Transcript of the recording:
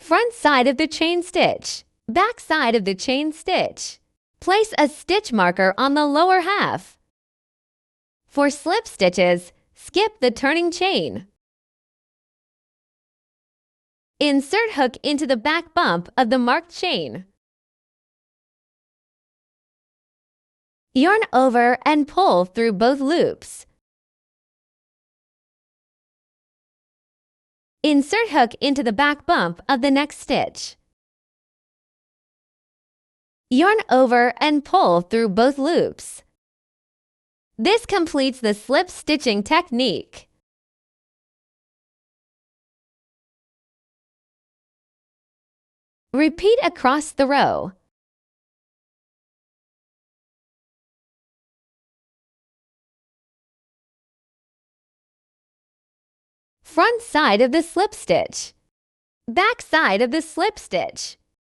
Front side of the chain stitch. Back side of the chain stitch. Place a stitch marker on the lower half. For slip stitches, skip the turning chain. Insert hook into the back bump of the marked chain. Yarn over and pull through both loops. Insert hook into the back bump of the next stitch. Yarn over and pull through both loops. This completes the slip stitching technique. Repeat across the row. Front side of the slip stitch. Back side of the slip stitch.